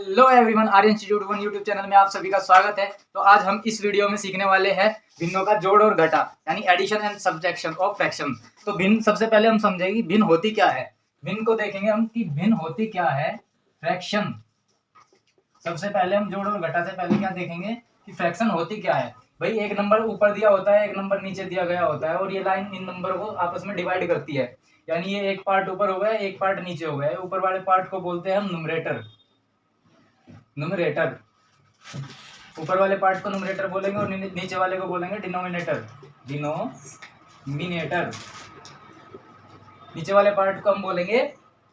Hello everyone, Aryan institute one YouTube channel में आप सभी का स्वागत है। तो आज हम इस वीडियो में सीखने वाले हैं भिन्नों का जोड़ और घटा, यानी addition and subtraction of fraction. तो भिन्न सबसे पहले हम समझेंगे भिन्न होती क्या है। भिन्न को देखेंगे हम कि भिन्न होती क्या है फ्रैक्शन। सबसे पहले हम जोड़ और घटा से पहले क्या देखेंगे कि फ्रैक्शन होती क्या है। भाई एक नंबर ऊपर दिया होता है, एक नंबर नीचे दिया गया होता है और ये लाइन इन नंबर को आपस में डिवाइड करती है। यानी ये एक पार्ट ऊपर हो गया, एक पार्ट नीचे हो गया। ऊपर वाले पार्ट को बोलते हैं हम न्यूमरेटर। न्यूमरेटर ऊपर वाले पार्ट को न्यूमरेटर बोलेंगे और नीचे वाले को बोलेंगे डिनोमिनेटर। डिनोमिनेटर नीचे वाले पार्ट को हम बोलेंगे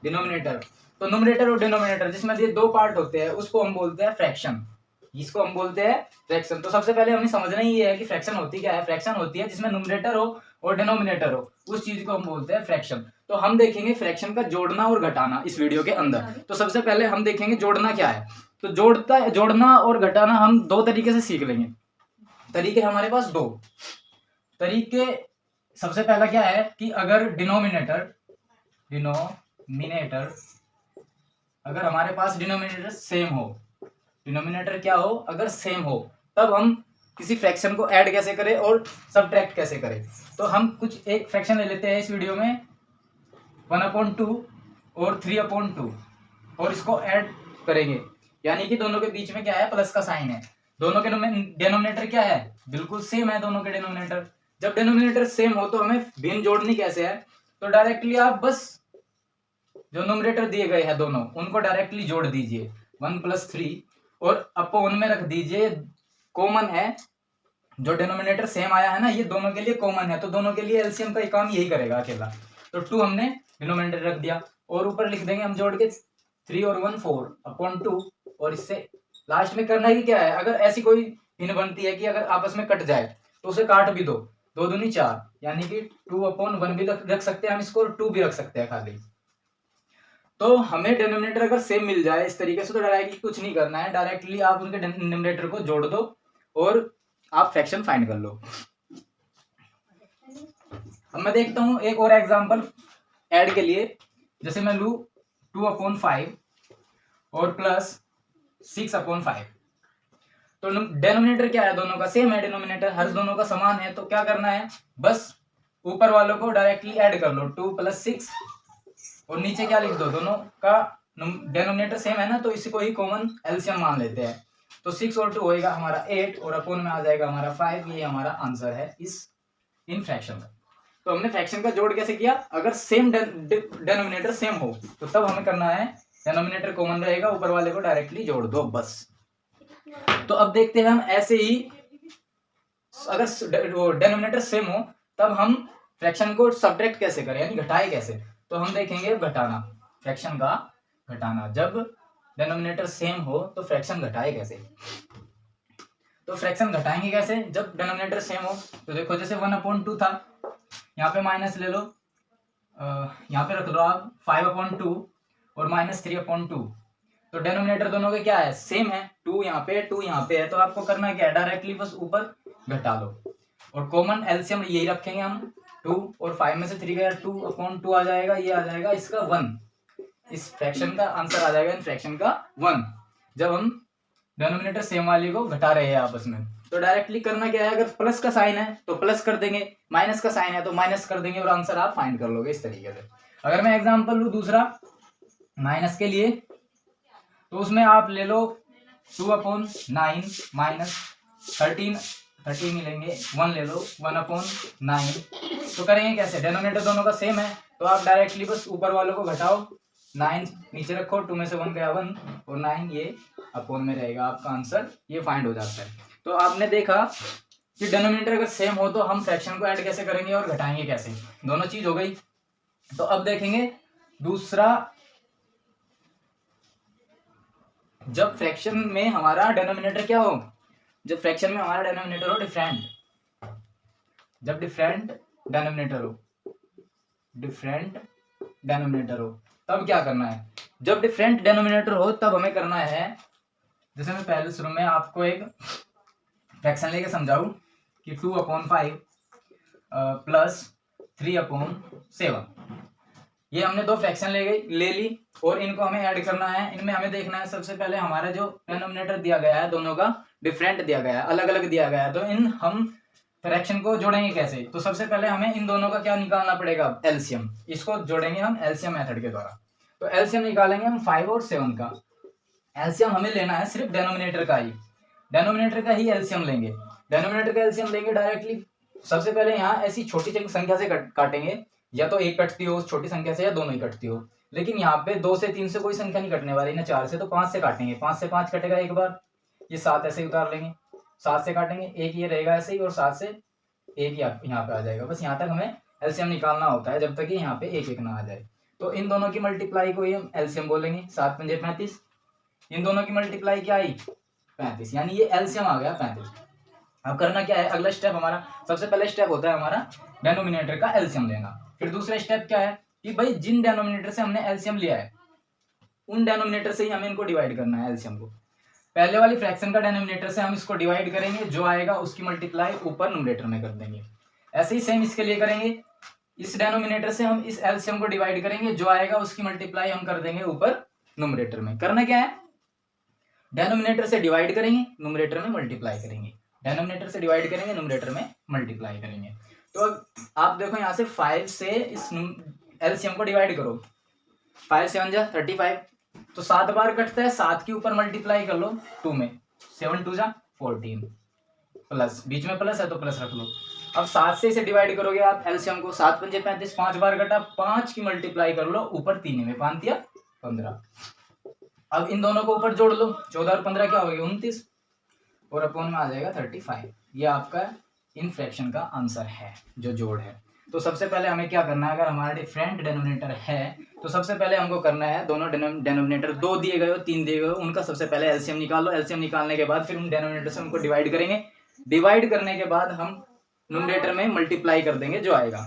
डिनोमिनेटर। तो न्यूमरेटर और डिनोमिनेटर जिसमें ये दो पार्ट होते हैं उसको हम बोलते हैं फ्रैक्शन। इसको हम बोलते हैं फ्रैक्शन। तो सबसे पहले हमें समझना ही ये है कि फ्रैक्शन होती क्या है। फ्रैक्शन होती है जिसमें न्यूमरेटर हो और डिनोमिनेटर हो, उस चीज को हम बोलते हैं फ्रैक्शन। तो हम देखेंगे फ्रैक्शन का जोड़ना और घटाना इस वीडियो के अंदर। तो सबसे पहले हम देखेंगे जोड़ना क्या है। तो जोड़ना और घटाना हम दो तरीके से सीख लेंगे। तरीके हमारे पास दो तरीके। सबसे पहला क्या है कि अगर डिनोमिनेटर अगर हमारे पास डिनोमिनेटर सेम हो, डिनोमिनेटर क्या हो, अगर सेम हो, तब हम किसी फ्रैक्शन को ऐड कैसे करें और सब्ट्रैक्ट कैसे करें। तो हम कुछ एक फ्रैक्शन ले लेते हैं इस वीडियो में 1/2 और 3/2 और इसको ऐड करेंगे। यानी कि दोनों के बीच में क्या है, प्लस का साइन है। दोनों के डिनोमिनेटर क्या है, बिल्कुल सेम है दोनों के डिनोमिनेटर। जब डिनोमिनेटर सेम हो तो हमें भिन्न जोड़नी कैसे है। तो डायरेक्टली आप बस जो न्यूमरेटर दिए गए हैं दोनों, उनको डायरेक्टली जोड़ दीजिए 1 + 3 और अपॉन में रख दीजिए। कॉमन है, जो डिनोमिनेटर सेम आया है ना, ये दोनों के लिए कॉमन है, तो दोनों के लिए एलसीएम का काम यही करेगा अकेला। तो 2 हमने डिनोमिनेटर रख दिया और ऊपर लिख देंगे हम जोड़ के 3 और 1 4/2। और इससे लास्ट में करना ही क्या है, अगर ऐसी कोई भिन्न बनती है कि अगर आपस में कट जाए तो उसे काट भी दो। 2 दूनी 4, यानी कि 2/1 भी रख सकते हैं हम इसको और 2 भी रख सकते हैं खाली। तो हमें डिनोमिनेटर अगर सेम मिल जाए इस तरीके से तो डायरेक्टली कुछ नहीं करना है, डायरेक्टली आप उनके डिनोमिनेटर को जोड़ दो और आप फ्रैक्शन फाइंड कर लो। अब मैं देखता हूं एक और एग्जांपल ऐड के लिए। जैसे मैं लू 2/5 और प्लस 6/5। तो डिनोमिनेटर क्या है, दोनों का सेम है, डिनोमिनेटर हर दोनों का समान है। तो क्या करना है, बस ऊपर वालों को डायरेक्टली ऐड कर लो 2 + 6 और नीचे क्या लिख दो, दोनों का डिनोमिनेटर सेम है ना, तो इसी को ही कॉमन एलसीएम मान लेते हैं। तो 6 और 2 होएगा हमारा 8 और अपॉन में आ जाएगा हमारा 5। ये हमारा आंसर है इन फ्रैक्शन का। तो हमने फ्रैक्शन का जोड़ कैसे किया, अगर सेम डिनोमिनेटर सेम हो तो तब हमें करना है, डिनोमिनेटर कॉमन रहेगा, ऊपर वाले को डायरेक्टली जोड़ दो बस। तो अब देखते हैं हम ऐसे ही, अगर डिनोमिनेटर सेम हो तब हम फ्रैक्शन को सब्ट्रैक्ट कैसे करें, यानी घटाए कैसे। तो हम देखेंगे घटाना, फ्रैक्शन का घटाना। जब डिनोमिनेटर सेम हो तो फ्रैक्शन घटाए कैसे। तो फ्रैक्शन घटाएंगे कैसे जब डिनोमिनेटर सेम हो। तो देखो जैसे 1/2 था, यहाँ पे माइनस ले लो, यहाँ पे रख लो आप 5/2 और -3/2। तो डिनोमिनेटर दोनों के क्या है, सेम है। 2 यहाँ पे 2 यहाँ पे है, तो आपको करना क्या है, डायरेक्टली बस ऊपर घटा लो और कॉमन एलसीएम यही रखेंगे हम। 2 और 5 में से 3 गया, 2/2 आ जाएगा, ये आ जाएगा इसका 1। इस फ्रैक्शन का आंसर आ जाएगा इन फ्रैक्शन का 1, जब हम डिनोमिनेटर सेम वाली को घटा रहे हैं आपस में। तो डायरेक्टली करना क्या है, अगर प्लस का साइन है तो प्लस कर देंगे, माइनस का साइन है तो माइनस कर देंगे और आंसर आप फाइंड कर लोगे इस तरीके से। अगर मैं एग्जांपल लूं दूसरा माइनस के लिए, तो उसमें आप ले लो 2/9 -13 मिलेंगे, 1 ले लो 1/9। तो करेंगे कैसे, डिनोमिनेटर दोनों का सेम है तो आप डायरेक्टली बस ऊपर वालों को घटाओ, 9 नीचे रखो, 2 में से 1 गया 1 और 9 ये अपॉन में रहेगा, आपका आंसर ये फाइंड हो जाता है। तो आपने देखा कि डिनोमिनेटर अगर सेम हो तो हम फ्रैक्शन को ऐड कैसे करेंगे और घटाएंगे कैसे, दोनों चीज हो गई। तो अब देखेंगे दूसरा, जब फ्रैक्शन में हमारा डिनोमिनेटर क्या हो, जब फ्रैक्शन में हमारा डिनोमिनेटर हो डिफरेंट, जब डिफरेंट डिनोमिनेटर हो तब क्या करना है। जब डिफरेंट डिनोमिनेटर हो तब हमें करना है, जैसे मैं पहले शुरू में आपको एक फ्रैक्शन लेके समझाऊं कि 2/5 + 3/7। ये हमने दो फ्रैक्शन ले ली और इनको हमें ऐड करना है। इनमें हमें देखना है सबसे पहले हमारा जो डिनोमिनेटर दिया गया है दोनों का डिफरेंट दिया गया है, अलग अलग दिया गया है, तो इन हम फ्रैक्शन को जोड़ेंगे कैसे। तो सबसे पहले हमें इन दोनों का क्या निकालना पड़ेगा, एलसीएम। इसको जोड़ेंगे हम एलसीएम मेथड के द्वारा। तो एलसीएम निकालेंगे हम 5 और 7 का। एलसीएम हमें लेना है सिर्फ डेनोमिनेटर का ही, डेनोमिनेटर का ही एलसीएम लेंगे। डेनोमिनेटर का एलसीएम लेंगे डायरेक्टली। सबसे पहले यहाँ ऐसी छोटी संख्या से काटेंगे, या तो एक कटती हो उस छोटी संख्या से या दोनों ही कटती हो। लेकिन यहाँ पे 2 से 3 से कोई संख्या नहीं कटने वाली ना 4 से, तो 5 से काटेंगे। 5 से 5 कटेगा एक बार, ये 7 ऐसे ही उतार लेंगे। 7 से काटेंगे, एक ये रहेगा ऐसे ही, और 7 से एक यहाँ पे आ जाएगा। बस यहाँ तक हमें एलसीएम निकालना होता है, जब तक कि यहाँ पे एक एक ना आ जाए। तो इन दोनों की मल्टीप्लाई को ही हम एलसीएम बोलेंगे। 7 पंजे 35, इन दोनों की मल्टीप्लाई क्या आई 35, यानी ये एलसीएम आ गया 35। अब करना क्या है, अगला स्टेप हमारा, सबसे पहले स्टेप होता है हमारा डेनोमिनेटर का एलसीएम लेना। फिर दूसरा स्टेप क्या है कि भाई जिन डेनोमिनेटर से हमने एलसीएम लिया है उन डेनोमिनेटर से ही हमें इनको डिवाइड करना है एलसीएम को। पहले वाली फ्रैक्शन का डेनोमिनेटर से हम इसको डिवाइड करेंगे, जो आएगा उसकी मल्टीप्लाई ऊपर न्यूमरेटर में कर देंगे। ऐसे ही सेम इसके लिए करेंगे, इस डेनोमिनेटर से हम इस एलसीएम को डिवाइड करेंगे, जो आएगा उसकी मल्टीप्लाई हम कर देंगे ऊपर न्यूमरेटर में। करना क्या है, डेनोमिनेटर से डिवाइड करेंगे, न्यूमरेटर में मल्टीप्लाई करेंगे, डेनोमिनेटर से डिवाइड करेंगे, न्यूमरेटर में मल्टीप्लाई करेंगे। तो आप देखो यहाँ से 5 से इस एलसीएम को डिवाइड करो, 5 7 जा 35, तो 7 बार कटता है, 7 के ऊपर मल्टीप्लाई कर लो 2 में, 7 2 जा 14, प्लस बीच में प्लस है तो प्लस रख लो। अब 7 से इसे डिवाइड करोगे आप एलसीएम को, 7 पंजे 35, 5 बार कटा, 5 की मल्टीप्लाई कर लो ऊपर 3 में, 5 दिया 15। अब इन दोनों को ऊपर जोड़ लो, 14 और 15 क्या हो गया 29, और अपोन में आ जाएगा 35। ये आपका इन फ्रैक्शन का आंसर है जो जोड़ है। तो सबसे पहले हमें क्या करना है, अगर हमारा डिफरेंट डेनोमिनेटर है तो सबसे पहले हमको करना है दोनों डेनोमिनेटर 2 दिए गए हो 3 दिए गए हो, उनका सबसे पहले एलसीएम निकाल लो। एलसीएम निकालने के बाद फिर उन डेनोमिनेटर से उनको डिवाइड करेंगे, डिवाइड करने के बाद हम न्यूमरेटर में मल्टीप्लाई कर देंगे, जो आएगा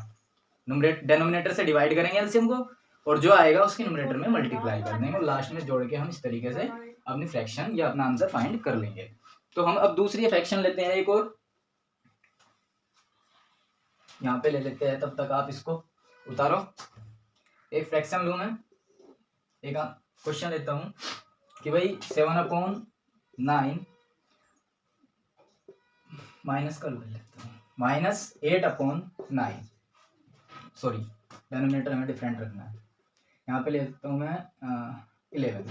डेनोमिनेटर से डिवाइड करेंगे एलसीएम को, और जो आएगा उसके न्यूमरेटर में मल्टीप्लाई कर देंगे, और लास्ट में जोड़ के हम इस तरीके से अपनी फ्रैक्शन या अपना आंसर फाइंड कर लेंगे। तो हम अब दूसरी फ्रैक्शन लेते हैं, एक और यहाँ पे ले लेते हैं, तब तक आप इसको उतारो। एक फ्रैक्शन लूँ मैं, एक क्वेश्चन लेता हूँ कि भाई 7/9 माइनस कर लेता हूँ, -8/9, सॉरी डेनोमिनेटर हमें डिफरेंट रखना है। यहाँ पे ले लेता हूँ मैं 11।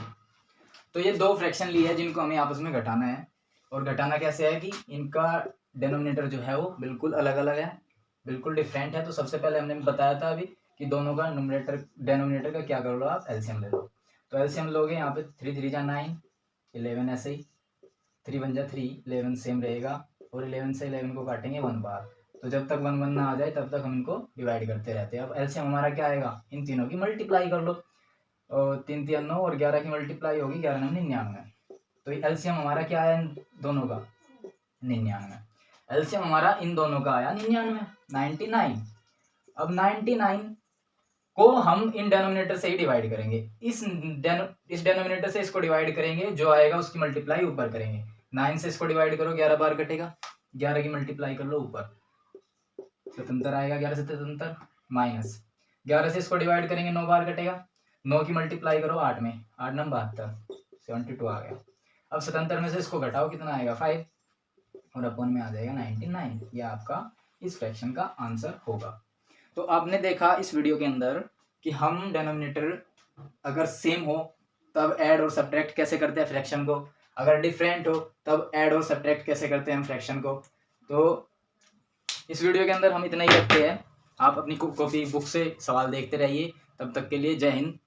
तो ये दो फ्रैक्शन ली है जिनको हमें आपस में घटाना है, और घटाना कैसे है कि इनका डेनोमिनेटर जो है वो बिल्कुल अलग अलग है, बिल्कुल डिफरेंट है। तो सबसे पहले हमने बताया था अभी कि दोनों का डेनोमिनेटर का क्या कर लो आप, एलसीएम ले लो। तो एलसीएम लोगे, यहाँ पे 3 3 जा 9, 11 ऐसे ही, 3 1 जा 3, 11 सेम रहेगा, और 11 से 11 को काटेंगे 1 बार। तो जब तक 1 1 ना आ जाए तब तक हम इनको डिवाइड करते रहते हैं। अब एलसीएम हमारा क्या आएगा, इन तीनों की मल्टीप्लाई कर लो, और 3 3 9 और 11 की मल्टीप्लाई होगी 11 9 99। तो एलसीएम हमारा क्या है इन दोनों का, 99। एलसीएम हमारा इन दोनों का आया 99। अब 99 को हम इन डेनोमिनेटर से ही डिवाइड करेंगे, इस डेनोमिनेटर से इसको डिवाइड करेंगे, जो आएगा उसकी मल्टीप्लाई ऊपर करेंगे। 9 से इसको डिवाइड करो, 11 बार कटेगा, 11 की मल्टीप्लाई कर लो ऊपर, 77 आएगा, 11 से 77, माइनस 11 से इसको डिवाइड करेंगे, 9 बार कटेगा, 9 की मल्टीप्लाई करो 8 में, 8 9 72, 72 आ गया। अब 77 में से इसको घटाओ, कितना आएगा 5, और अपन में आ जाएगा 99। यह आपका इस फ्रैक्शन का आंसर होगा। तो आपने देखा इस वीडियो के अंदर कि हम डेनोमिनेटर अगर सेम हो तब ऐड और सब्ट्रैक्ट कैसे करते हैं फ्रैक्शन को, अगर डिफरेंट हो तब ऐड और सब्ट्रैक्ट कैसे करते हैं हम फ्रैक्शन को। तो इस वीडियो के अंदर हम इतना ही रखते हैं। आप अपनी कॉपी बुक से सवाल देखते रहिए। तब तक के लिए जय हिंद,